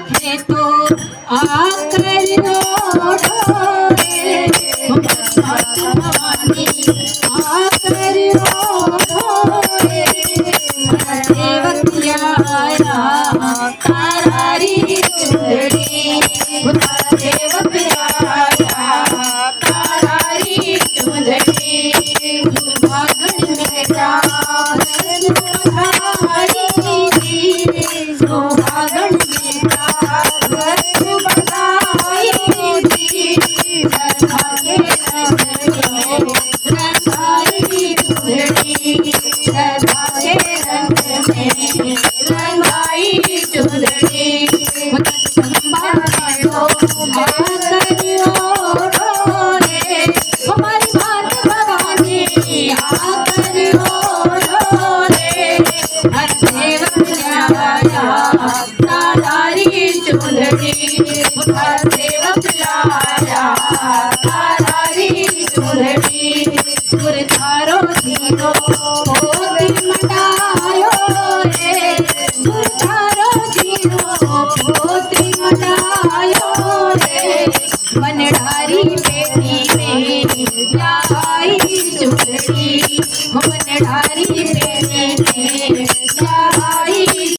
माथे तो आकरियो ढोरे भवानी आकरियो ढोरे देवकिया तारारी चुंदड़ी देवकिया तारारी चुंदड़ी सुहागन में चांदन बधाई सुहागन में चांदन बधाई रंगाई चुंदड़ी रंग में रंगाई चुंदड़ी चंबा आकरियो ढोरे हमारी मात भवानी आकरियो ढोरे हर देवकिया तारारी चुंदड़ी हर देवकिया तारारी चुंदड़ी सुर थारो धीरो मोती मटायो रे सुर थारो धीरो